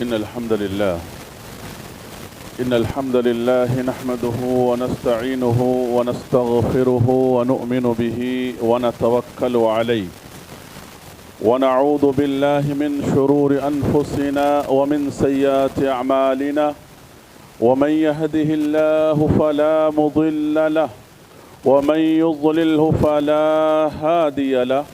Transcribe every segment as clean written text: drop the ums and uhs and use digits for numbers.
إن الحمد لله نحمده ونستعينه ونستغفره ونؤمن به ونتوكل عليه ونعوذ بالله من شرور أنفسنا ومن سيئات أعمالنا ومن يهده الله فلا مضل له ومن يضلله فلا هادي له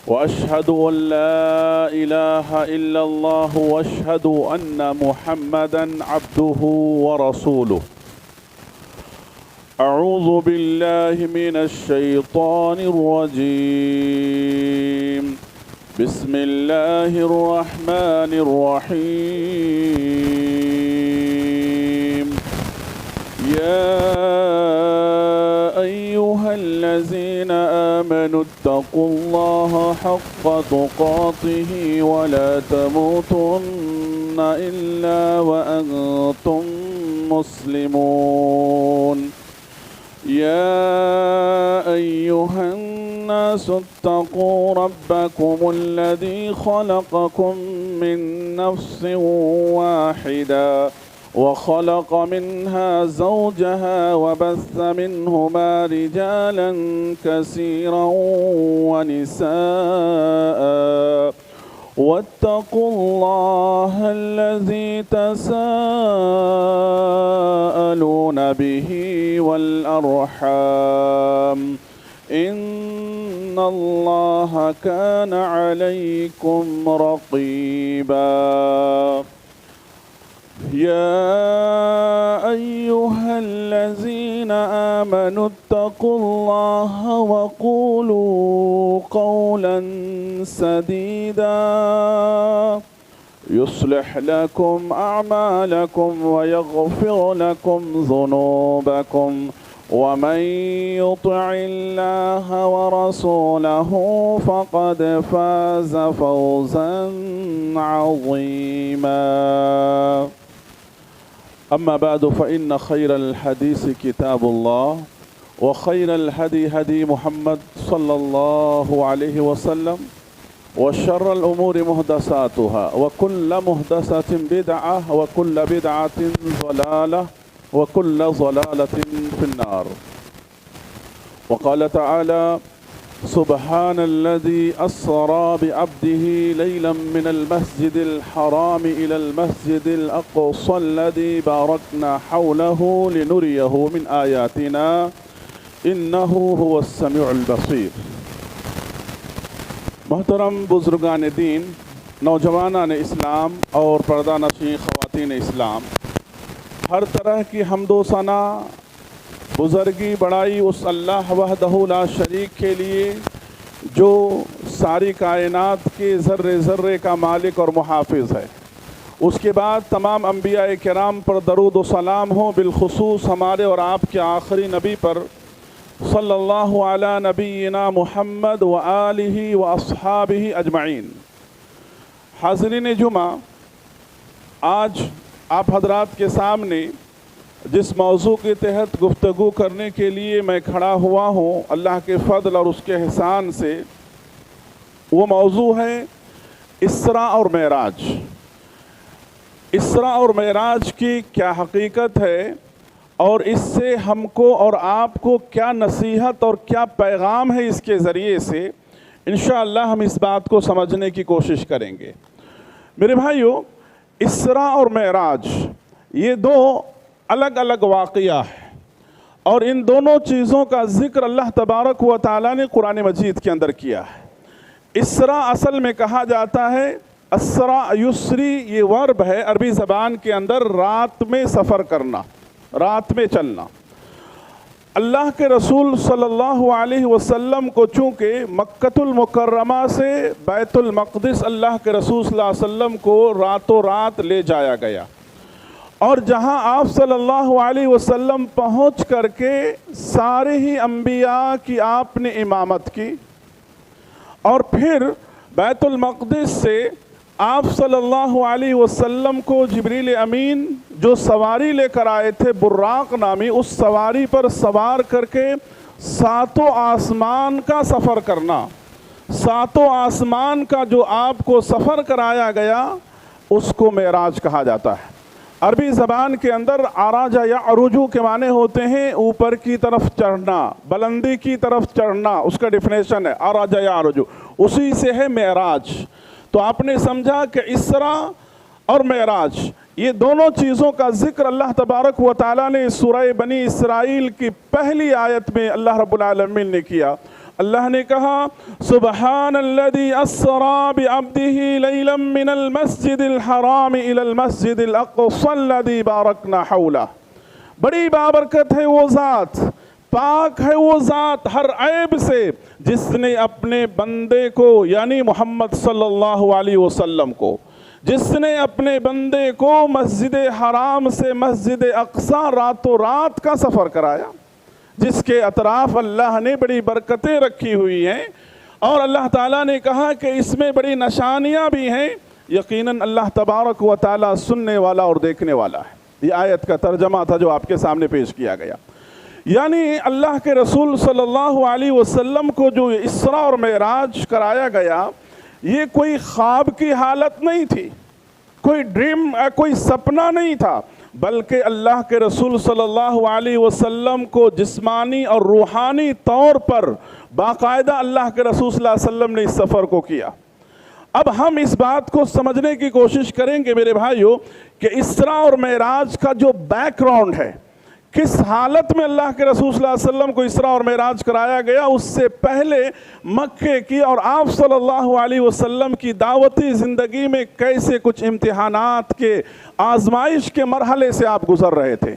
وأشهد أن لا إله إلا الله وأشهد أن محمدا عبده ورسوله أعوذ بالله من الشيطان الرجيم بسم الله الرحمن الرحيم يا أيها الذين آمنوا اتقوا الله حق تقاته ولا تموتن إلا وأنتم مسلمون يا أيها الناس اتقوا ربكم الذي خلقكم من نفس واحدة وخلق منها زوجها وبث منهما رجالا كثيرا ونساء واتقوا الله الذي تساءلون به والأرحام إن الله كان عليكم رقيبا يا أيها الذين آمنوا اتقوا الله وقولوا قولا سديدا يصلح لكم أعمالكم ويغفر لكم ذنوبكم ومن يطع الله ورسوله فقد فاز فوزا عظيما أما بعد فإن خير الحديث كتاب الله وخير الهدي هدي محمد صلى الله عليه وسلم وشر الأمور محدثاتها وكل محدثة بدعة وكل بدعة ضلالة وكل ضلالة في النار. وقال تعالى سبحان الذي أسرى بعبده ليلا من المسجد الحرام إلى المسجد الأقصى الذي باركنا حوله لنريه من آياتنا إنه هو السميع البصير. محترم بزرگان دین، نوجوانان اسلام اور پردہ نشین خواتین اسلام، ہر طرح کی حمد و ثنا بزرگی بڑائی اس اللہ وحدہ لا شریک کے لیے جو ساری کائنات کے ذرے ذرے کا مالک اور محافظ ہے۔ اس کے بعد تمام انبیاء کرام پر درود و سلام ہو، بالخصوص ہمارے اور آپ کے آخری نبی پر صلی اللہ علی نبینا محمد و آلہ و اصحابہ اجمعین۔ حاضرین جمعہ، آج آپ حضرات کے سامنے جس موضوع کے تحت گفتگو کرنے کے لیے میں کھڑا ہوا ہوں اللہ کے فضل اور اس کے احسان سے، وہ موضوع ہے اسراء اور معراج۔ اسراء اور معراج کی کیا حقیقت ہے اور اس سے ہم کو اور آپ کو کیا نصیحت اور کیا پیغام ہے، اس کے ذریعے سے انشاءاللہ ہم اس بات کو سمجھنے کی کوشش کریں گے۔ میرے بھائیو، اسراء اور معراج یہ دو الگ الگ واقعہ ہے، اور ان دونوں چیزوں کا ذکر اللہ تبارک و تعالیٰ نے قرآن مجید کے اندر کیا ہے۔ اسراء اصل میں کہا جاتا ہے اسرا یسری، یہ ورب ہے عربی زبان کے اندر، رات میں سفر کرنا، رات میں چلنا۔ اللہ کے رسول صلی اللہ علیہ وسلم کو چونکہ مکۃ المکرمہ سے بیت المقدس اللہ کے رسول صلی اللہ علیہ وسلم کو راتوں رات لے جایا گیا، اور جہاں آپ صلی اللہ علیہ وسلم پہنچ کر کے سارے ہی انبیاء کی آپ نے امامت کی، اور پھر بیت المقدس سے آپ صلی اللہ علیہ وسلم کو جبریل امین جو سواری لے کر آئے تھے براق نامی، اس سواری پر سوار کر کے ساتوں آسمان کا سفر کرنا، ساتوں آسمان کا جو آپ کو سفر کرایا گیا، اس کو معراج کہا جاتا ہے۔ عربی زبان کے اندر عرج یا عروج کے معنی ہوتے ہیں اوپر کی طرف چڑھنا، بلندی کی طرف چڑھنا، اس کا ڈیفینیشن ہے عرج یا عروج، اسی سے ہے معراج۔ تو آپ نے سمجھا کہ اسراء اور معراج یہ دونوں چیزوں کا ذکر اللہ تبارک و تعالیٰ نے سورہ بنی اسرائیل کی پہلی آیت میں اللہ رب العالمین نے کیا۔ اللہ نے کہا سبحان الذی اسری بعبدہ لیلا من المسجد الحرام الی المسجد الاقصی الذی بارکنا حولہ، بڑی بابرکت ہے وہ ذات، پاک ہے وہ ذات ہر عیب سے، جس نے اپنے بندے کو یعنی محمد صلی اللہ علیہ وسلم کو، جس نے اپنے بندے کو مسجد حرام سے مسجد اقصی راتوں رات کا سفر کرایا، جس کے اطراف اللہ نے بڑی برکتیں رکھی ہوئی ہیں، اور اللہ تعالیٰ نے کہا کہ اس میں بڑی نشانیاں بھی ہیں، یقیناً اللہ تبارک و تعالیٰ سننے والا اور دیکھنے والا ہے۔ یہ آیت کا ترجمہ تھا جو آپ کے سامنے پیش کیا گیا۔ یعنی اللہ کے رسول صلی اللہ علیہ وسلم کو جو اسراء اور معراج کرایا گیا، یہ کوئی خواب کی حالت نہیں تھی، کوئی ڈریم، کوئی سپنا نہیں تھا، بلکہ اللہ کے رسول صلی اللہ علیہ وسلم کو جسمانی اور روحانی طور پر باقاعدہ اللہ کے رسول صلی اللہ علیہ وسلم نے اس سفر کو کیا۔ اب ہم اس بات کو سمجھنے کی کوشش کریں گے میرے بھائیو کہ اسراء اور معراج کا جو بیک گراؤنڈ ہے، کس حالت میں اللہ کے رسول صلی اللہ علیہ وسلم کو اسراء اور معراج کرایا گیا، اس سے پہلے مکے کی اور آپ صلی اللہ علیہ وسلم کی دعوتی زندگی میں کیسے کچھ امتحانات کے آزمائش کے مرحلے سے آپ گزر رہے تھے۔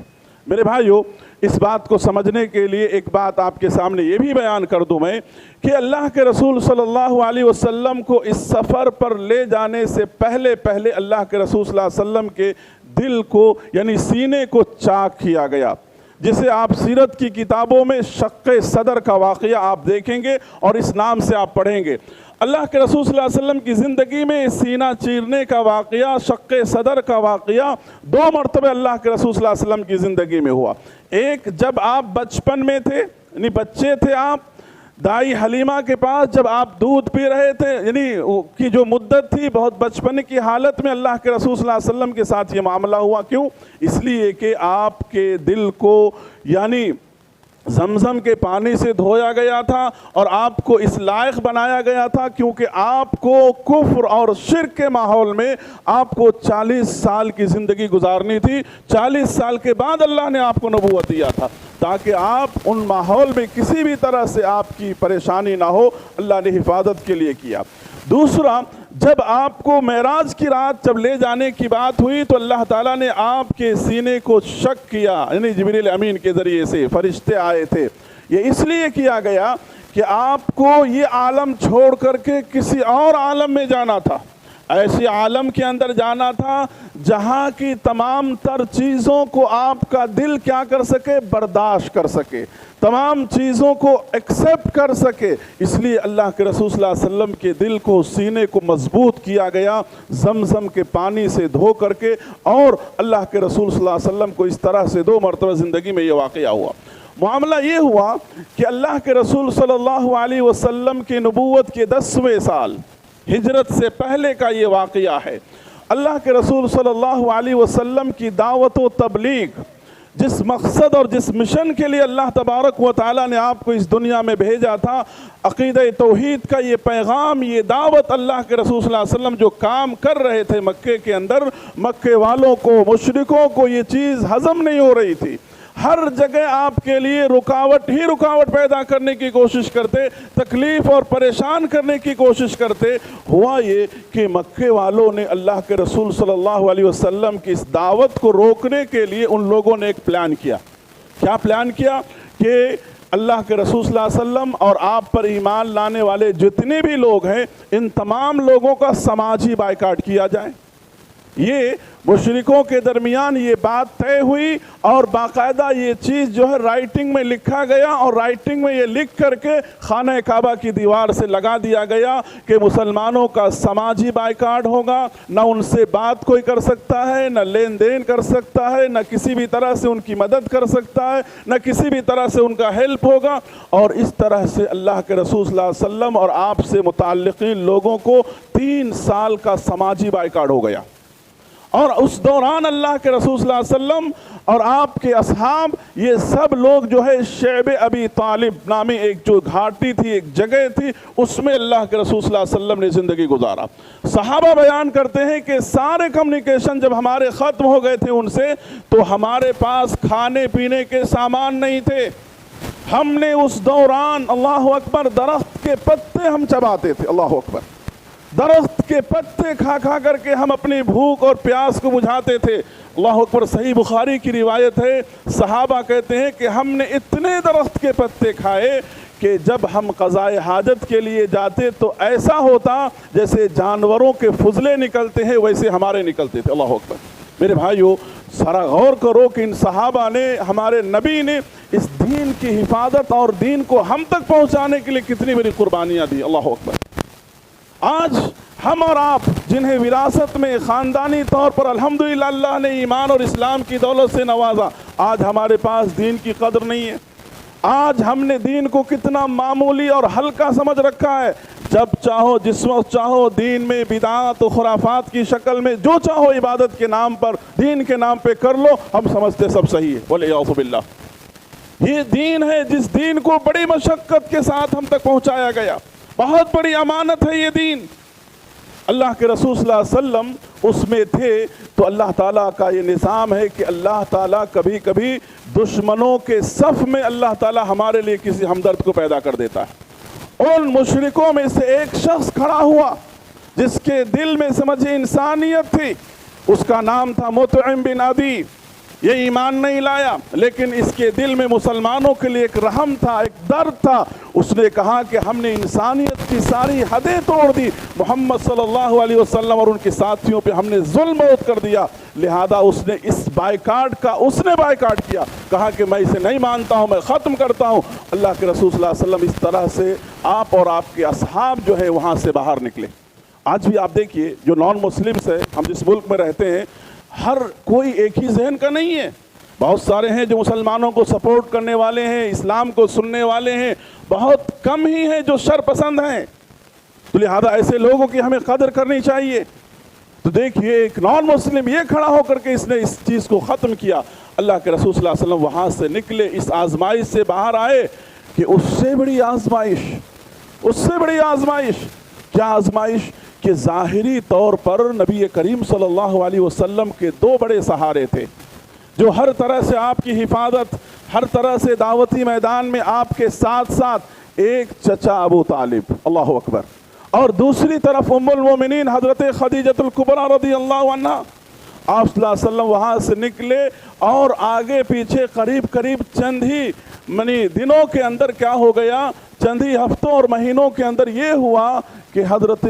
میرے بھائیو اس بات کو سمجھنے کے لیے ایک بات آپ کے سامنے یہ بھی بیان کر دوں میں کہ اللہ کے رسول صلی اللہ علیہ وسلم کو اس سفر پر لے جانے سے پہلے اللہ کے رسول صلی اللہ علیہ وسلم کے دل کو یعنی سینے کو چاک کیا گیا، جسے آپ سیرت کی کتابوں میں شق صدر کا واقعہ آپ دیکھیں گے اور اس نام سے آپ پڑھیں گے۔ اللہ کے رسول صلی اللہ علیہ وسلم کی زندگی میں سینہ چیرنے کا واقعہ، شق صدر کا واقعہ 2 مرتبہ اللہ کے رسول صلی اللہ علیہ وسلم کی زندگی میں ہوا۔ ایک جب آپ بچپن میں تھے، یعنی بچے تھے آپ، دائی حلیمہ کے پاس جب آپ دودھ پی رہے تھے، یعنی کی جو مدت تھی بہت بچپن کی حالت میں اللہ کے رسول صلی اللہ علیہ وسلم کے ساتھ یہ معاملہ ہوا۔ کیوں؟ اس لیے کہ آپ کے دل کو یعنی زمزم کے پانی سے دھویا گیا تھا اور آپ کو اس لائق بنایا گیا تھا، کیونکہ آپ کو کفر اور شرک کے ماحول میں آپ کو 40 سال کی زندگی گزارنی تھی۔ 40 سال کے بعد اللہ نے آپ کو نبوت دیا تھا تاکہ آپ ان ماحول میں کسی بھی طرح سے آپ کی پریشانی نہ ہو، اللہ نے حفاظت کے لیے کیا۔ دوسرا، جب آپ کو معراج کی رات جب لے جانے کی بات ہوئی تو اللہ تعالیٰ نے آپ کے سینے کو شک کیا، یعنی جبریل امین کے ذریعے سے فرشتے آئے تھے۔ یہ اس لیے کیا گیا کہ آپ کو یہ عالم چھوڑ کر کے کسی اور عالم میں جانا تھا، ایسی عالم کے اندر جانا تھا جہاں کی تمام تر چیزوں کو آپ کا دل کیا کر سکے، برداشت کر سکے، تمام چیزوں کو ایکسیپٹ کر سکے۔ اس لیے اللہ کے رسول صلی اللہ علیہ وسلم کے دل کو، سینے کو مضبوط کیا گیا زمزم کے پانی سے دھو کر کے، اور اللہ کے رسول صلی اللہ علیہ وسلم کو اس طرح سے 2 مرتبہ زندگی میں یہ واقعہ ہوا۔ معاملہ یہ ہوا کہ اللہ کے رسول صلی اللہ علیہ وسلم کی نبوت کے 10ویں سال، ہجرت سے پہلے کا یہ واقعہ ہے۔ اللہ کے رسول صلی اللہ علیہ وسلم کی دعوت و تبلیغ، جس مقصد اور جس مشن کے لیے اللہ تبارک و تعالیٰ نے آپ کو اس دنیا میں بھیجا تھا، عقیدہ توحید کا یہ پیغام، یہ دعوت، اللہ کے رسول صلی اللہ علیہ وسلم جو کام کر رہے تھے مکے کے اندر، مکے والوں کو، مشرکوں کو یہ چیز ہضم نہیں ہو رہی تھی۔ ہر جگہ آپ کے لیے رکاوٹ ہی رکاوٹ پیدا کرنے کی کوشش کرتے، تکلیف اور پریشان کرنے کی کوشش کرتے۔ ہوا یہ کہ مکے والوں نے اللہ کے رسول صلی اللہ علیہ وسلم کی اس دعوت کو روکنے کے لیے ان لوگوں نے ایک پلان کیا۔ کیا پلان کیا؟ کہ اللہ کے رسول صلی اللہ علیہ وسلم اور آپ پر ایمان لانے والے جتنے بھی لوگ ہیں، ان تمام لوگوں کا سماجی بائیکاٹ کیا جائے۔ یہ مشرکوں کے درمیان یہ بات طے ہوئی اور باقاعدہ یہ چیز جو ہے رائٹنگ میں لکھا گیا، اور رائٹنگ میں یہ لکھ کر کے خانہ کعبہ کی دیوار سے لگا دیا گیا کہ مسلمانوں کا سماجی بائیکاٹ ہوگا، نہ ان سے بات کوئی کر سکتا ہے، نہ لین دین کر سکتا ہے، نہ کسی بھی طرح سے ان کی مدد کر سکتا ہے، نہ کسی بھی طرح سے ان کا ہیلپ ہوگا۔ اور اس طرح سے اللہ کے رسول صلی اللہ علیہ وسلم اور آپ سے متعلقین لوگوں کو 3 سال کا سماجی بائیکاٹ ہو گیا۔ اور اس دوران اللہ کے رسول صلی اللہ علیہ وسلم اور آپ کے اصحاب یہ سب لوگ جو ہے شعب ابی طالب نامی ایک جو گھاٹی تھی، ایک جگہ تھی، اس میں اللہ کے رسول صلی اللہ علیہ وسلم نے زندگی گزارا۔ صحابہ بیان کرتے ہیں کہ سارے کمیونیکیشن جب ہمارے ختم ہو گئے تھے ان سے، تو ہمارے پاس کھانے پینے کے سامان نہیں تھے۔ ہم نے اس دوران اللہ اکبر درخت کے پتے ہم چباتے تھے، اللہ اکبر، درخت کے پتے کھا کھا کر کے ہم اپنی بھوک اور پیاس کو بجھاتے تھے۔ اللہ اکبر، صحیح بخاری کی روایت ہے، صحابہ کہتے ہیں کہ ہم نے اتنے درخت کے پتے کھائے کہ جب ہم قضائے حاجت کے لیے جاتے تو ایسا ہوتا جیسے جانوروں کے فضلے نکلتے ہیں ویسے ہمارے نکلتے تھے۔ اللہ اکبر، میرے بھائیو ذرا غور کرو کہ ان صحابہ نے، ہمارے نبی نے اس دین کی حفاظت اور دین کو ہم تک پہنچانے کے لیے کتنی بڑی قربانیاں دی۔ اللہ اکبر، آج ہم اور آپ جنہیں وراثت میں خاندانی طور پر الحمدللہ اللہ نے ایمان اور اسلام کی دولت سے نوازا، آج ہمارے پاس دین کی قدر نہیں ہے۔ آج ہم نے دین کو کتنا معمولی اور ہلکا سمجھ رکھا ہے۔ جب چاہو جس وقت چاہو دین میں بدعات و خرافات کی شکل میں جو چاہو عبادت کے نام پر، دین کے نام پہ کر لو، ہم سمجھتے سب صحیح ہے۔ والعیاذ باللہ، یہ دین ہے جس دین کو بڑی مشقت کے ساتھ ہم تک پہنچایا گیا، بہت بڑی امانت ہے یہ دین۔ اللہ کے رسول صلی اللہ علیہ وسلم اس میں تھے تو اللہ تعالیٰ کا یہ نظام ہے کہ اللہ تعالیٰ کبھی کبھی دشمنوں کے صف میں اللہ تعالیٰ ہمارے لیے کسی ہمدرد کو پیدا کر دیتا ہے۔ ان مشرکوں میں سے ایک شخص کھڑا ہوا جس کے دل میں سمجھے انسانیت تھی، اس کا نام تھا مطعم بن عدی۔ یہ ایمان نہیں لایا لیکن اس کے دل میں مسلمانوں کے لیے ایک رحم تھا، ایک درد تھا۔ اس نے کہا کہ ہم نے انسانیت کی ساری حدیں توڑ دی، محمد صلی اللہ علیہ وسلم اور ان کے ساتھیوں پہ ہم نے ظلم عہد کر دیا، لہذا اس نے اس بائیکاٹ کیا، کہا کہ میں اسے نہیں مانتا ہوں، میں ختم کرتا ہوں۔ اللہ کے رسول صلی اللہ علیہ وسلم اس طرح سے آپ اور آپ کے اصحاب جو ہے وہاں سے باہر نکلے۔ آج بھی آپ دیکھیے جو نان مسلمس ہیں، ہم جس ملک میں رہتے ہیں، ہر کوئی ایک ہی ذہن کا نہیں ہے۔ بہت سارے ہیں جو مسلمانوں کو سپورٹ کرنے والے ہیں، اسلام کو سننے والے ہیں، بہت کم ہی ہیں جو شر پسند ہیں، تو لہذا ایسے لوگوں کی ہمیں قدر کرنی چاہیے۔ تو دیکھیے ایک نان مسلم یہ کھڑا ہو کر کے اس نے اس چیز کو ختم کیا۔ اللہ کے رسول صلی اللہ علیہ وسلم وہاں سے نکلے، اس آزمائش سے باہر آئے کہ اس سے بڑی آزمائش کیا آزمائش کہ ظاہری طور پر نبی کریم صلی اللہ علیہ وسلم کے دو بڑے سہارے تھے جو ہر طرح سے آپ کی حفاظت، ہر طرح سے دعوتی میدان میں آپ کے ساتھ ساتھ، ایک چچا ابو طالب، اللہ اکبر، اور دوسری طرف ام المومنین حضرت خدیجہ الکبریٰ رضی اللہ عنہ۔ آپ صلی اللہ علیہ وسلم وہاں سے نکلے اور آگے پیچھے قریب چند ہی دنوں کے اندر کیا ہو گیا، چند ہی ہفتوں اور مہینوں کے اندر یہ ہوا کہ حضرت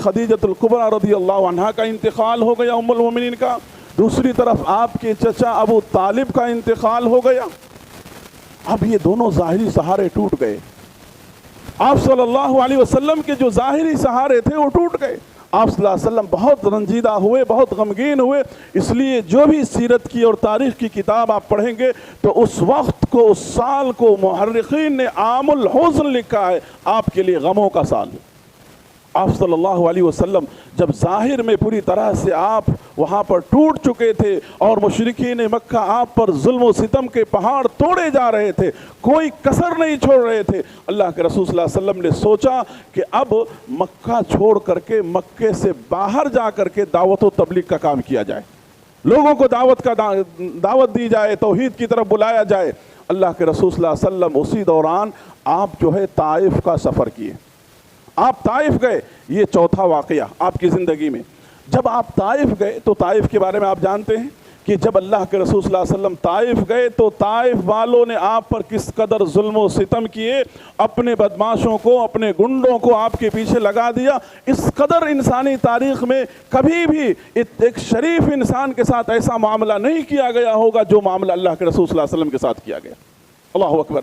خدیجہ الکبریٰ رضی اللہ عنہ کا انتقال ہو گیا، ام المومنین کا، دوسری طرف آپ کے چچا ابو طالب کا انتقال ہو گیا۔ اب یہ دونوں ظاہری سہارے ٹوٹ گئے، آپ صلی اللہ علیہ وسلم کے جو ظاہری سہارے تھے وہ ٹوٹ گئے۔ آپ صلی اللہ علیہ وسلم بہت رنجیدہ ہوئے، بہت غمگین ہوئے۔ اس لیے جو بھی سیرت کی اور تاریخ کی کتاب آپ پڑھیں گے تو اس وقت کو، اس سال کو محرخین نے عام الحزن لکھا ہے، آپ کے لیے غموں کا سال۔ آپ صلی اللہ علیہ وسلم جب ظاہر میں پوری طرح سے آپ وہاں پر ٹوٹ چکے تھے اور مشرکین مکہ آپ پر ظلم و ستم کے پہاڑ توڑے جا رہے تھے، کوئی کسر نہیں چھوڑ رہے تھے، اللہ کے رسول صلی اللہ علیہ وسلم نے سوچا کہ اب مکہ چھوڑ کر کے، مکے سے باہر جا کر کے دعوت و تبلیغ کا کام کیا جائے، لوگوں کو دعوت دی جائے، توحید کی طرف بلایا جائے۔ اللہ کے رسول صلی اللہ علیہ وسلم اسی دوران آپ جو ہے طائف کا سفر کیے، آپ طائف گئے۔ یہ چوتھا واقعہ آپ کی زندگی میں۔ جب آپ طائف گئے تو طائف کے بارے میں آپ جانتے ہیں کہ جب اللہ کے رسول صلی اللہ علیہ وسلم طائف گئے تو طائف والوں نے آپ پر کس قدر ظلم و ستم کیے، اپنے بدماشوں کو، اپنے گنڈوں کو آپ کے پیچھے لگا دیا۔ اس قدر انسانی تاریخ میں کبھی بھی ایک شریف انسان کے ساتھ ایسا معاملہ نہیں کیا گیا ہوگا جو معاملہ اللہ کے رسول صلی اللہ علیہ وسلم کے ساتھ کیا گیا۔ اللہ اکبر،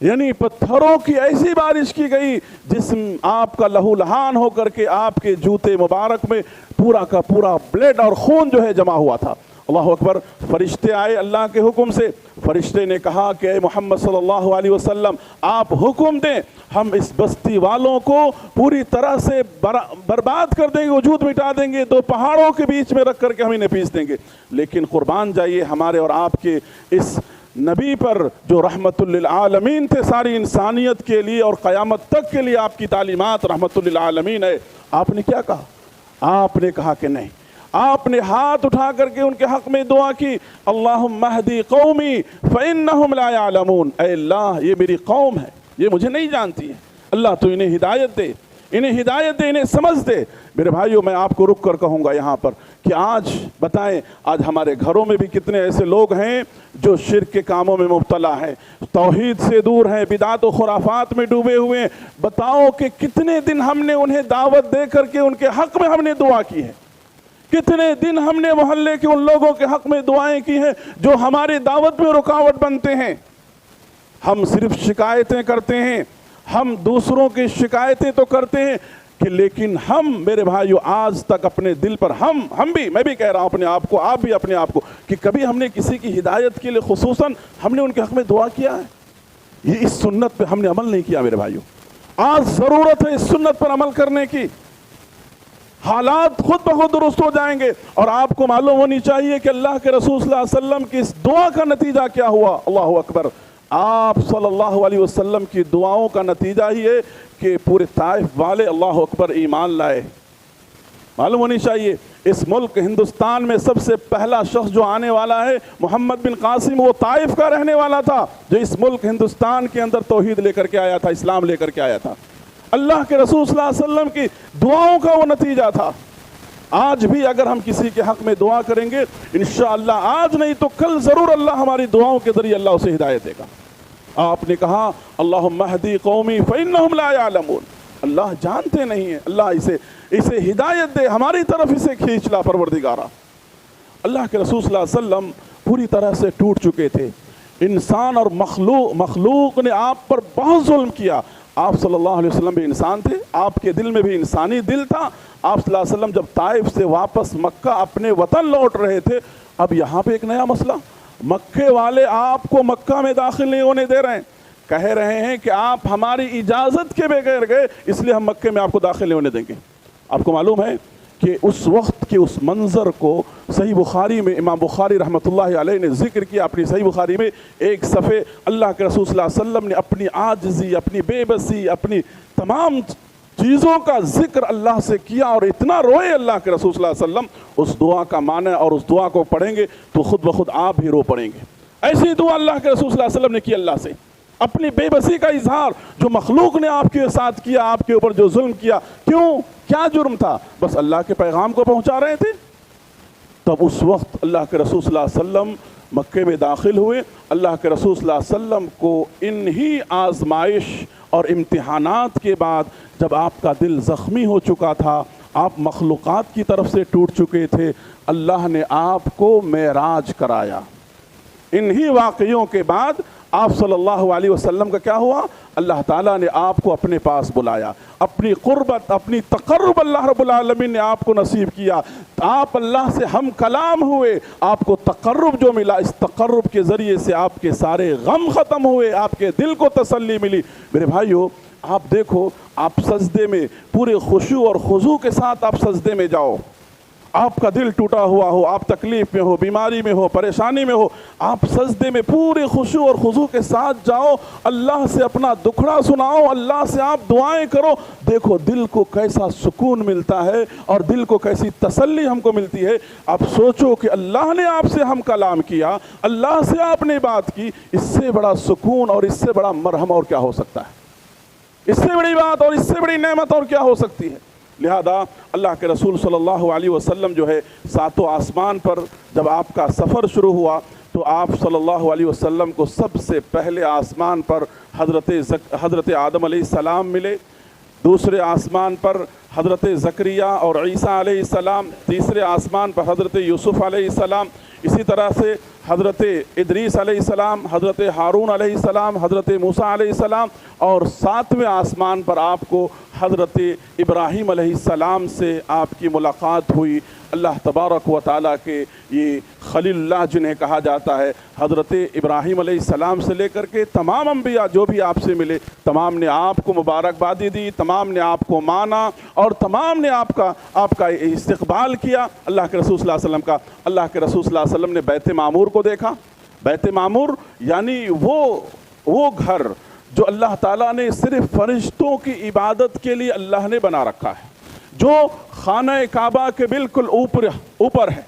یعنی پتھروں کی ایسی بارش کی گئی، جسم آپ کا لہو لہان ہو کر کے آپ کے جوتے مبارک میں پورا کا پورا بلڈ اور خون جو ہے جمع ہوا تھا۔ اللہ اکبر. فرشتے آئے اللہ کے حکم سے. فرشتے نے کہا کہ اے محمد صلی اللہ علیہ وسلم آپ حکم دیں, ہم اس بستی والوں کو پوری طرح سے برباد کر دیں گے, وجود مٹا دیں گے, 2 پہاڑوں کے بیچ میں رکھ کر کے ہم انہیں پیس دیں گے. لیکن قربان جائیے ہمارے اور آپ کے اس نبی پر جو رحمت للعالمین تھے ساری انسانیت کے لیے اور قیامت تک کے لیے آپ کی تعلیمات رحمت للعالمین ہے. آپ نے کیا کہا؟ آپ نے کہا کہ نہیں. آپ نے ہاتھ اٹھا کر کے ان کے حق میں دعا کی, اللہم اہدی قومی فإنہم لا یعلمون. اے اللہ یہ میری قوم ہے, یہ مجھے نہیں جانتی ہے, اللہ تو انہیں ہدایت دے, انہیں ہدایت دے, انہیں سمجھ دے. میرے بھائیوں میں آپ کو رک کر کہوں گا یہاں پر کہ آج بتائیں, آج ہمارے گھروں میں بھی کتنے ایسے لوگ ہیں جو شرک کے کاموں میں مبتلا ہیں, توحید سے دور ہیں, بدعات و خرافات میں ڈوبے ہوئے ہیں. بتاؤ کہ کتنے دن ہم نے انہیں دعوت دے کر کے ان کے حق میں ہم نے دعا کی ہے, کتنے دن ہم نے محلے کے ان لوگوں کے حق میں دعائیں کی ہیں جو ہماری دعوت میں رکاوٹ بنتے ہیں. ہم صرف شکایتیں کرتے ہیں, ہم دوسروں کی شکایتیں تو کرتے ہیں کہ لیکن ہم میرے بھائیو آج تک اپنے دل پر ہم بھی, میں بھی کہہ رہا ہوں اپنے آپ کو, آپ بھی اپنے آپ کو, کہ کبھی ہم نے کسی کی ہدایت کے لیے خصوصاً ہم نے ان کے حق میں دعا کیا ہے؟ یہ اس سنت پہ ہم نے عمل نہیں کیا میرے بھائیو. آج ضرورت ہے اس سنت پر عمل کرنے کی. حالات خود بخود درست ہو جائیں گے. اور آپ کو معلوم ہونی چاہیے کہ اللہ کے رسول صلی اللہ علیہ وسلم کی اس دعا کا نتیجہ کیا ہوا. اللہ اکبر. آپ صلی اللہ علیہ وسلم کی دعاؤں کا نتیجہ ہی ہے کہ پورے طائف والے اللہ اکبر ایمان لائے. معلوم ہونی چاہیے اس ملک ہندوستان میں سب سے پہلا شخص جو آنے والا ہے محمد بن قاسم, وہ طائف کا رہنے والا تھا, جو اس ملک ہندوستان کے اندر توحید لے کر کے آیا تھا, اسلام لے کر کے آیا تھا. اللہ کے رسول صلی اللہ علیہ وسلم کی دعاؤں کا وہ نتیجہ تھا. آج بھی اگر ہم کسی کے حق میں دعا کریں گے انشاءاللہ آج نہیں تو کل ضرور اللہ ہماری دعاؤں کے ذریعے اللہ اسے ہدایت دے گا. آپ نے کہا اللہم اہدی قومی فإنہم لا یعلمون. اللہ جانتے نہیں ہیں, اللہ اسے ہدایت دے, ہماری طرف اسے کھینچ لا پروردگارا. اللہ کے رسول صلی اللہ علیہ وسلم پوری طرح سے ٹوٹ چکے تھے. انسان اور مخلوق نے آپ پر بہت ظلم کیا. آپ صلی اللہ علیہ وسلم بھی انسان تھے, آپ کے دل میں بھی انسانی دل تھا. آپ صلی اللہ علیہ وسلم جب طائف سے واپس مکہ اپنے وطن لوٹ رہے تھے, اب یہاں پہ ایک نیا مسئلہ, مکے والے آپ کو مکہ میں داخل نہیں ہونے دے رہے ہیں, کہہ رہے ہیں کہ آپ ہماری اجازت کے بغیر گئے اس لیے ہم مکے میں آپ کو داخل نہیں ہونے دیں گے. آپ کو معلوم ہے کہ اس وقت کے اس منظر کو صحیح بخاری میں امام بخاری رحمۃ اللہ علیہ نے ذکر کیا اپنی صحیح بخاری میں. ایک صفحے اللہ کے رسول صلی اللہ علیہ وسلم نے اپنی عاجزی, اپنی بے بسی, اپنی تمام چیزوں کا ذکر اللہ سے کیا اور اتنا روئے اللہ کے رسول صلی اللہ علیہ وسلم. اس دعا کا معنی اور اس دعا کو پڑھیں گے تو خود بخود آپ بھی رو پڑیں گے. ایسی دعا اللہ کے رسول صلی اللہ علیہ وسلم نے کی اللہ سے, اپنی بے بسی کا اظہار, جو مخلوق نے آپ کے ساتھ کیا, آپ کے اوپر جو ظلم کیا, کیوں, کیا جرم تھا, بس اللہ کے پیغام کو پہنچا رہے تھے. تب اس وقت اللہ کے رسول صلی اللہ علیہ وسلم مکے میں داخل ہوئے. اللہ کے رسول صلی اللہ علیہ وسلم کو انہی آزمائش اور امتحانات کے بعد جب آپ کا دل زخمی ہو چکا تھا, آپ مخلوقات کی طرف سے ٹوٹ چکے تھے, اللہ نے آپ کو معراج کرایا. انہی واقعوں کے بعد آپ صلی اللہ علیہ وسلم کا کیا ہوا, اللہ تعالیٰ نے آپ کو اپنے پاس بلایا, اپنی قربت, اپنی تقرب اللہ رب العالمین نے آپ کو نصیب کیا. آپ اللہ سے ہم کلام ہوئے, آپ کو تقرب جو ملا, اس تقرب کے ذریعے سے آپ کے سارے غم ختم ہوئے, آپ کے دل کو تسلی ملی. میرے بھائیو آپ دیکھو, آپ سجدے میں پورے خشوع اور خضوع کے ساتھ آپ سجدے میں جاؤ, آپ کا دل ٹوٹا ہوا ہو, آپ تکلیف میں ہو, بیماری میں ہو, پریشانی میں ہو, آپ سجدے میں پورے خشوع اور خضوع کے ساتھ جاؤ, اللہ سے اپنا دکھڑا سناؤ, اللہ سے آپ دعائیں کرو. دیکھو دل کو کیسا سکون ملتا ہے اور دل کو کیسی تسلی ہم کو ملتی ہے. آپ سوچو کہ اللہ نے آپ سے ہم کلام کیا, اللہ سے آپ نے بات کی, اس سے بڑا سکون اور اس سے بڑا مرہم اور کیا ہو سکتا ہے, اس سے بڑی بات اور اس سے بڑی نعمت اور کیا ہو سکتی ہے. لہذا اللہ کے رسول صلی اللہ علیہ وسلم جو ہے ساتوں آسمان پر جب آپ کا سفر شروع ہوا تو آپ صلی اللہ علیہ وسلم کو سب سے پہلے آسمان پر حضرت آدم علیہ السلام ملے, دوسرے آسمان پر حضرت زکریا اور عیسیٰ علیہ السلام, تیسرے آسمان پر حضرت یوسف علیہ السلام, اسی طرح سے حضرت ادریس علیہ السلام، حضرت ہارون علیہ السلام، حضرت موسیٰ علیہ السلام، اور 7ویں آسمان پر آپ کو حضرت ابراہیم علیہ السلام سے آپ کی ملاقات ہوئی۔ اللہ تبارک و تعالیٰ کے یہ خلیل اللہ جنہیں کہا جاتا ہے، حضرت ابراہیم علیہ السلام سے لے کر کے تمام انبیاء جو بھی آپ سے ملے، تمام نے آپ کو مبارکبادی دی، تمام نے آپ کو مانا، اور تمام نے آپ کا استقبال کیا اللہ کے رسول صلی اللہ علیہ وسلم کا۔ اللہ کے رسول صلی اللہ علیہ وسلم نے بیت معمور کو دیکھا۔ بیت معمور یعنی وہ گھر جو اللہ تعالیٰ نے صرف فرشتوں کی عبادت کے لیے اللہ نے بنا رکھا ہے، جو خانہ کعبہ کے بالکل اوپر ہے،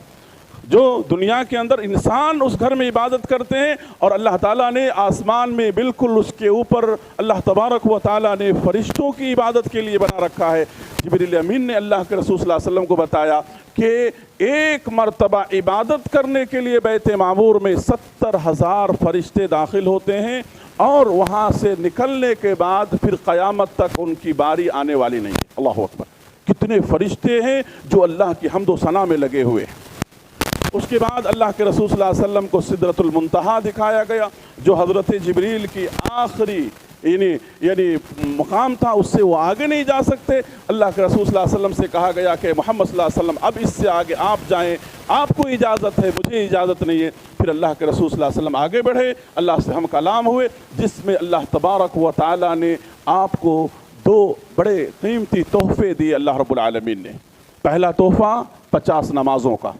جو دنیا کے اندر انسان اس گھر میں عبادت کرتے ہیں، اور اللہ تعالیٰ نے آسمان میں بالکل اس کے اوپر اللہ تبارک و تعالیٰ نے فرشتوں کی عبادت کے لیے بنا رکھا ہے۔ جبریل امین نے اللہ کے رسول صلی اللہ علیہ وسلم کو بتایا کہ ایک مرتبہ عبادت کرنے کے لیے بیت معمور میں 70,000 فرشتے داخل ہوتے ہیں، اور وہاں سے نکلنے کے بعد پھر قیامت تک ان کی باری آنے والی نہیں ہے۔ اللہ اکبر! کتنے فرشتے ہیں جو اللہ کی حمد و ثنا میں لگے ہوئے ہیں۔ اس کے بعد اللہ کے رسول صلی اللہ علیہ وسلم کو سدرۃ المنتہا دکھایا گیا، جو حضرت جبریل کی آخری یعنی مقام تھا، اس سے وہ آگے نہیں جا سکتے۔ اللہ کے رسول صلی اللہ علیہ وسلم سے کہا گیا کہ محمد صلی اللہ علیہ وسلم اب اس سے آگے آپ جائیں، آپ کو اجازت ہے، مجھے اجازت نہیں ہے۔ پھر اللہ کے رسول صلی اللہ علیہ وسلم آگے بڑھے، اللہ سے ہم کلام ہوئے، جس میں اللہ تبارک و تعالیٰ نے آپ کو 2 بڑے قیمتی تحفے دیے اللہ رب العالمین نے۔ پہلا تحفہ 50 نمازوں کا،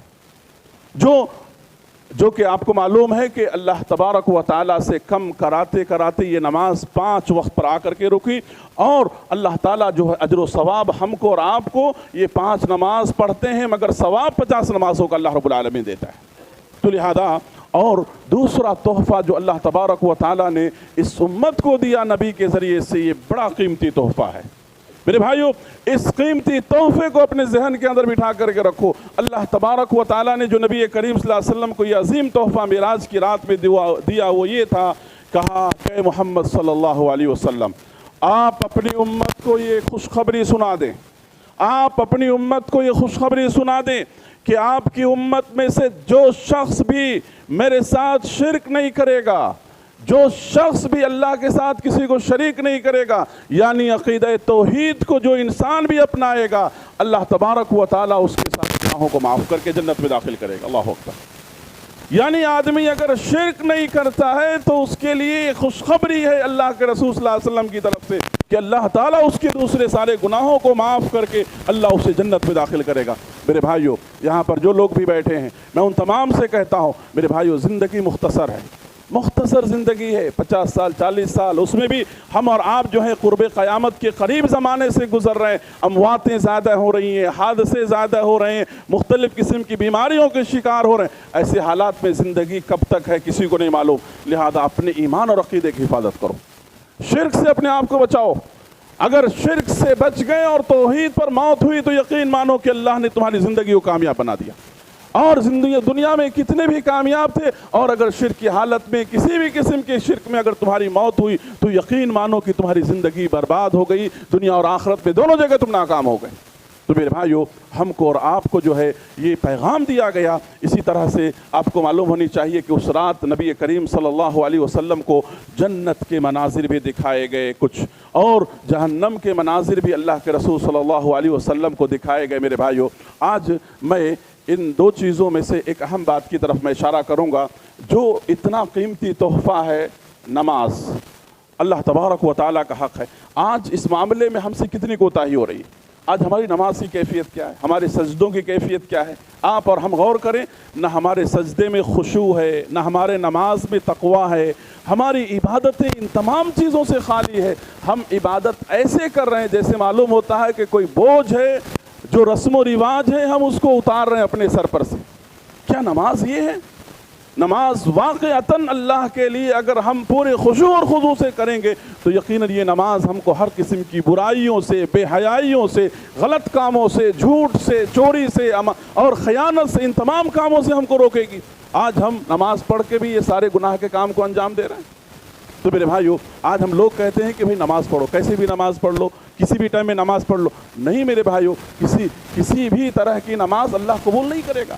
جو کہ آپ کو معلوم ہے کہ اللہ تبارک و تعالیٰ سے کم کراتے یہ نماز 5 وقت پر آ کر کے رکی، اور اللہ تعالیٰ جو ہے اجر و ثواب ہم کو اور آپ کو یہ 5 نماز پڑھتے ہیں، مگر ثواب 50 نمازوں کا اللہ رب العالمین دیتا ہے۔ تو لہذا اور دوسرا تحفہ جو اللہ تبارک و تعالیٰ نے اس امت کو دیا نبی کے ذریعے سے، یہ بڑا قیمتی تحفہ ہے۔ میرے بھائیو، اس قیمتی تحفے کو اپنے ذہن کے اندر بٹھا کر کے رکھو۔ اللہ تبارک و تعالیٰ نے جو نبی کریم صلی اللہ علیہ وسلم کو یہ عظیم تحفہ معراج کی رات میں دیا، وہ یہ تھا، کہا کہ محمد صلی اللہ علیہ وسلم آپ اپنی امت کو یہ خوشخبری سنا دیں، آپ اپنی امت کو یہ خوشخبری سنا دیں کہ آپ کی امت میں سے جو شخص بھی میرے ساتھ شرک نہیں کرے گا، جو شخص بھی اللہ کے ساتھ کسی کو شریک نہیں کرے گا، یعنی عقیدہ توحید کو جو انسان بھی اپنائے گا، اللہ تبارک و تعالیٰ اس کے ساتھ گناہوں کو معاف کر کے جنت میں داخل کرے گا۔ اللہ اکبر! یعنی آدمی اگر شرک نہیں کرتا ہے تو اس کے لیے خوشخبری ہے اللہ کے رسول صلی اللہ علیہ وسلم کی طرف سے کہ اللہ تعالیٰ اس کے دوسرے سارے گناہوں کو معاف کر کے اللہ اسے جنت میں داخل کرے گا۔ میرے بھائیوں، یہاں پر جو لوگ بھی بیٹھے ہیں، میں ان تمام سے کہتا ہوں، میرے بھائیوں، زندگی مختصر ہے، مختصر زندگی ہے، 50 سال 40 سال، اس میں بھی ہم اور آپ جو ہیں قرب قیامت کے قریب زمانے سے گزر رہے ہیں، امواتیں زیادہ ہو رہی ہیں، حادثے زیادہ ہو رہے ہیں، مختلف قسم کی بیماریوں کے شکار ہو رہے ہیں۔ ایسے حالات میں زندگی کب تک ہے کسی کو نہیں معلوم، لہذا اپنے ایمان اور عقیدے کی حفاظت کرو، شرک سے اپنے آپ کو بچاؤ۔ اگر شرک سے بچ گئے اور توحید پر موت ہوئی تو یقین مانو کہ اللہ نے تمہاری زندگی کو کامیاب بنا دیا۔ اور دنیا میں کتنے بھی کامیاب تھے، اور اگر شرک کی حالت میں کسی بھی قسم کے شرک میں اگر تمہاری موت ہوئی تو یقین مانو کہ تمہاری زندگی برباد ہو گئی، دنیا اور آخرت میں دونوں جگہ تم ناکام ہو گئے۔ تو میرے بھائیو، ہم کو اور آپ کو جو ہے یہ پیغام دیا گیا۔ اسی طرح سے آپ کو معلوم ہونی چاہیے کہ اس رات نبی کریم صلی اللہ علیہ وسلم کو جنت کے مناظر بھی دکھائے گئے کچھ، اور جہنم کے مناظر بھی اللہ کے رسول صلی اللہ علیہ وسلم کو دکھائے گئے۔ میرے بھائیو، آج میں ان 2 چیزوں میں سے ایک اہم بات کی طرف میں اشارہ کروں گا، جو اتنا قیمتی تحفہ ہے نماز، اللہ تبارک و تعالیٰ کا حق ہے۔ آج اس معاملے میں ہم سے کتنی کوتاہی ہو رہی ہے۔ آج ہماری نماز کی کیفیت کیا ہے، ہمارے سجدوں کی کیفیت کیا ہے؟ آپ اور ہم غور کریں، نہ ہمارے سجدے میں خشوع ہے، نہ ہمارے نماز میں تقوی ہے، ہماری عبادتیں ان تمام چیزوں سے خالی ہے۔ ہم عبادت ایسے کر رہے ہیں جیسے معلوم ہوتا ہے کہ کوئی بوجھ ہے، جو رسم و رواج ہے ہم اس کو اتار رہے ہیں اپنے سر پر سے۔ کیا نماز یہ ہے؟ نماز واقعتاً اللہ کے لیے اگر ہم پورے خشوع اور خضوع سے کریں گے تو یقیناً یہ نماز ہم کو ہر قسم کی برائیوں سے، بے حیائیوں سے، غلط کاموں سے، جھوٹ سے، چوری سے اور خیانت سے، ان تمام کاموں سے ہم کو روکے گی۔ آج ہم نماز پڑھ کے بھی یہ سارے گناہ کے کام کو انجام دے رہے ہیں۔ تو میرے بھائیو، آج ہم لوگ کہتے ہیں کہ بھئی نماز پڑھو، کیسے بھی نماز پڑھ لو، کسی بھی ٹائم میں نماز پڑھ لو۔ نہیں میرے بھائیو، کسی بھی طرح کی نماز اللہ قبول نہیں کرے گا،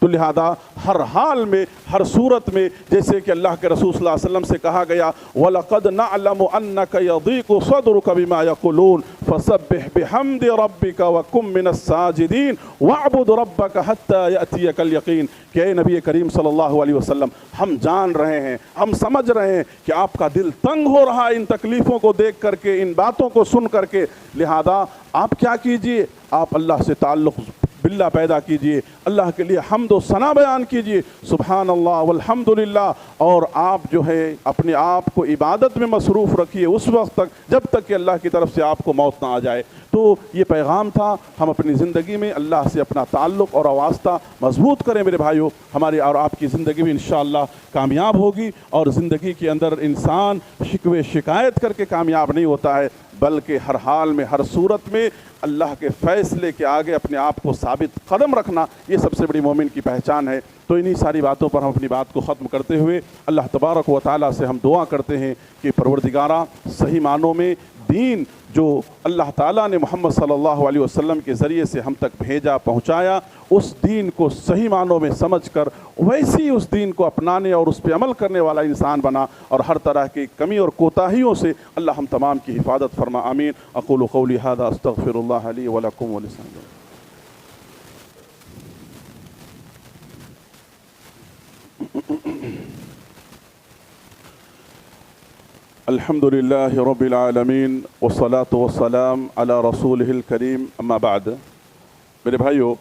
تو لہذا ہر حال میں، ہر صورت میں، جیسے کہ اللہ کے رسول صلی اللہ علیہ وسلم سے کہا گیا وَلَقَدْ نَعْلَمُ أَنَّكَ يَضِيقُ صَدْرُكَ بِمَا يَقُولُونَ فَسَبِّحْ بِحَمْدِ رَبِّكَ وَكُن مِّنَ السَّاجِدِينَ وَاعْبُدْ رَبَّكَ حَتَّى يَأْتِيَكَ الْيَقِينُ کہ اے نبی کریم صلی اللہ علیہ وسلم، ہم جان رہے ہیں، ہم سمجھ رہے ہیں کہ آپ کا دل تنگ ہو رہا ہے ان تکلیفوں کو دیکھ کر کے، ان باتوں کو سن کر کے، لہذا آپ کیا کیجئے، آپ اللہ سے تعلق باللہ پیدا کیجئے، اللہ کے لیے حمد و ثنا بیان کیجئے، سبحان اللہ والحمدللہ، اور آپ جو ہے اپنے آپ کو عبادت میں مصروف رکھیے اس وقت تک جب تک کہ اللہ کی طرف سے آپ کو موت نہ آ جائے۔ تو یہ پیغام تھا، ہم اپنی زندگی میں اللہ سے اپنا تعلق اور واسطہ مضبوط کریں میرے بھائیوں، ہماری اور آپ کی زندگی بھی انشاءاللہ کامیاب ہوگی، اور زندگی کے اندر انسان شکوے شکایت کر کے کامیاب نہیں ہوتا ہے، بلکہ ہر حال میں، ہر صورت میں اللہ کے فیصلے کے آگے اپنے آپ کو ثابت قدم رکھنا، یہ سب سے بڑی مومن کی پہچان ہے۔ تو انہی ساری باتوں پر ہم اپنی بات کو ختم کرتے ہوئے اللہ تبارک و تعالیٰ سے ہم دعا کرتے ہیں کہ پروردگارہ صحیح معنوں میں دین جو اللہ تعالیٰ نے محمد صلی اللہ علیہ وسلم کے ذریعے سے ہم تک بھیجا، پہنچایا، اس دین کو صحیح معنوں میں سمجھ کر ویسی اس دین کو اپنانے اور اس پہ عمل کرنے والا انسان بنا، اور ہر طرح کی کمی اور کوتاہیوں سے اللہ ہم تمام کی حفاظت فرما، آمین۔ اقول قولی ھذا استغفر اللہ لی ولکم ولسائر الحمد للہ رب العالمین والصلاة والسلام علی رسولہ الکریم، اما بعد۔ میرے بھائیو،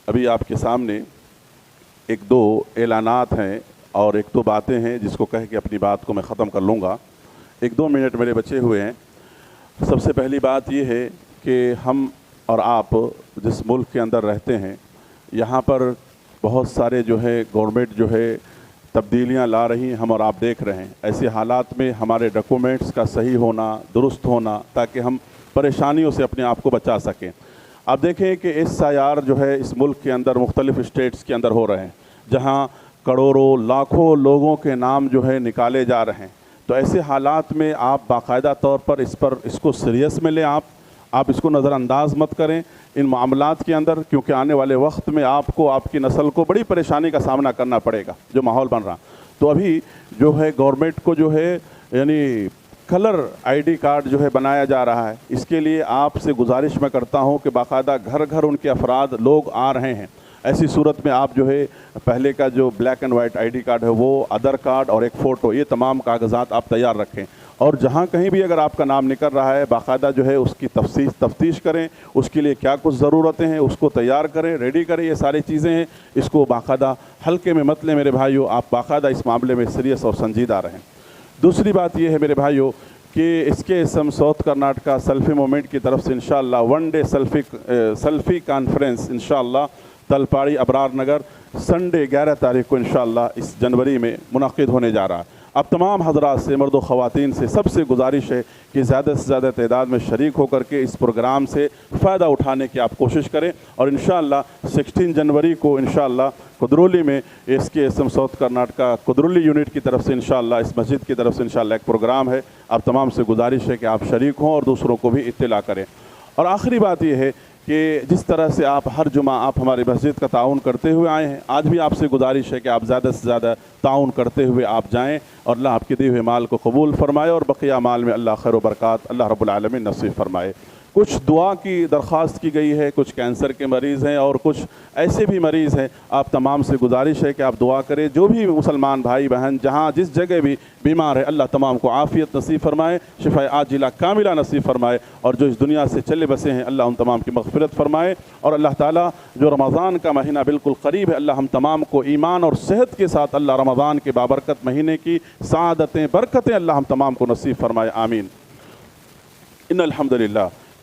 ابھی آپ کے سامنے ایک دو اعلانات ہیں اور ایک دو باتیں ہیں جس کو کہہ کے اپنی بات کو میں ختم کر لوں گا، 1-2 منٹ میرے بچے ہوئے ہیں۔ سب سے پہلی بات یہ ہے کہ ہم اور آپ جس ملک کے اندر رہتے ہیں، یہاں پر بہت سارے جو ہے گورنمنٹ جو ہے تبدیلیاں لا رہی ہیں، ہم اور آپ دیکھ رہے ہیں۔ ایسے حالات میں ہمارے ڈاکومنٹس کا صحیح ہونا، درست ہونا، تاکہ ہم پریشانیوں سے اپنے آپ کو بچا سکیں۔ آپ دیکھیں کہ SIR جو ہے اس ملک کے اندر مختلف اسٹیٹس کے اندر ہو رہے ہیں، جہاں کروڑوں لاکھوں لوگوں کے نام جو ہے نکالے جا رہے ہیں۔ تو ایسے حالات میں آپ باقاعدہ طور پر اس کو سیریس میں لیں، آپ اس کو نظر انداز مت کریں ان معاملات کے اندر، کیونکہ آنے والے وقت میں آپ کو، آپ کی نسل کو بڑی پریشانی کا سامنا کرنا پڑے گا جو ماحول بن رہا۔ تو ابھی جو ہے گورنمنٹ کو جو ہے یعنی کلر ID کارڈ جو ہے بنایا جا رہا ہے، اس کے لیے آپ سے گزارش میں کرتا ہوں کہ باقاعدہ گھر گھر ان کے افراد لوگ آ رہے ہیں۔ ایسی صورت میں آپ جو ہے پہلے کا جو black and white ID card ہے، وہ آدھار کارڈ اور ایک فوٹو، یہ تمام کاغذات آپ تیار رکھیں، اور جہاں کہیں بھی اگر آپ کا نام نکل رہا ہے باقاعدہ جو ہے اس کی تفتیش کریں، اس کے لیے کیا کچھ ضرورتیں ہیں اس کو تیار کریں، ریڈی کریں، یہ ساری چیزیں ہیں، اس کو باقاعدہ ہلکے میں مت لیں میرے بھائیو، آپ باقاعدہ اس معاملے میں سیریس اور سنجیدہ رہیں۔ دوسری بات یہ ہے میرے بھائیو کہ اس کے ساؤتھ کرناٹکا سیلفی موومنٹ کی طرف سے انشاءاللہ 1 ڈے سیلفی کانفرنس انشاءاللہ تلپاڑی ابرار نگر سنڈے 11 تاریخ کو انشاءاللہ اس جنوری میں منعقد ہونے جا رہا ہے۔ اب تمام حضرات سے، مرد و خواتین سے سب سے گزارش ہے کہ زیادہ سے زیادہ تعداد میں شریک ہو کر کے اس پروگرام سے فائدہ اٹھانے کی آپ کوشش کریں، اور انشاءاللہ 16 جنوری کو انشاءاللہ کدرولی میں SKSM ساؤتھ کرناٹکا کدرولی یونٹ کی طرف سے انشاءاللہ اس مسجد کی طرف سے انشاءاللہ ایک پروگرام ہے۔ آپ تمام سے گزارش ہے کہ آپ شریک ہوں اور دوسروں کو بھی اطلاع کریں۔ اور آخری بات یہ ہے کہ جس طرح سے آپ ہر جمعہ آپ ہماری مسجد کا تعاون کرتے ہوئے آئے ہیں، آج بھی آپ سے گزارش ہے کہ آپ زیادہ سے زیادہ تعاون کرتے ہوئے آپ جائیں، اور اللہ آپ کے دیے ہوئے مال کو قبول فرمائے، اور بقیہ مال میں اللہ خیر و برکات اللہ رب العالمین نصیب فرمائے۔ کچھ دعا کی درخواست کی گئی ہے، کچھ کینسر کے مریض ہیں اور کچھ ایسے بھی مریض ہیں، آپ تمام سے گزارش ہے کہ آپ دعا کریں۔ جو بھی مسلمان بھائی بہن جہاں جس جگہ بھی بیمار ہے، اللہ تمام کو عافیت نصیب فرمائے، شفاء عاجلہ کاملہ نصیب فرمائے، اور جو اس دنیا سے چلے بسے ہیں اللہ ان تمام کی مغفرت فرمائے۔ اور اللہ تعالیٰ جو رمضان کا مہینہ بالکل قریب ہے، اللہ ہم تمام کو ایمان اور صحت کے ساتھ اللہ رمضان کے بابرکت مہینے کی سعادتیں برکتیں اللہ ہم تمام کو نصیب فرمائے، آمین۔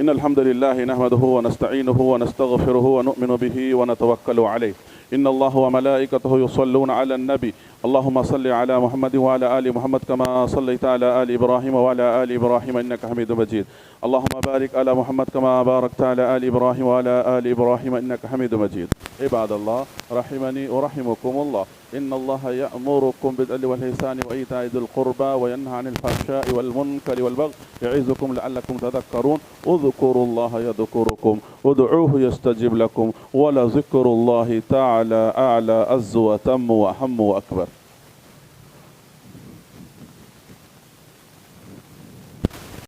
إن الحمد لله نحمده ونستعينه ونستغفره ونؤمن به ونتوكل عليه إن الله وملائكته يصلون على النبي اللهم صل على محمد وعلى آل محمد كما صليت على آل إبراهيم وعلى آل إبراهيم إنك حميد مجيد اللهم بارك على محمد كما باركت على آل إبراهيم وعلى آل إبراهيم إنك حميد مجيد عباد الله رحمني ورحمكم الله إن الله يأمركم بالعدل والإحسان وإيتاء ذي القربى وينهى عن الفحشاء والمنكر والبغي يعظكم لعلكم تذكرون اذكروا الله يذكركم ادعوه يستجب لكم ولذكر الله تعالى أعلى أعز وتم وأهم وأكبر.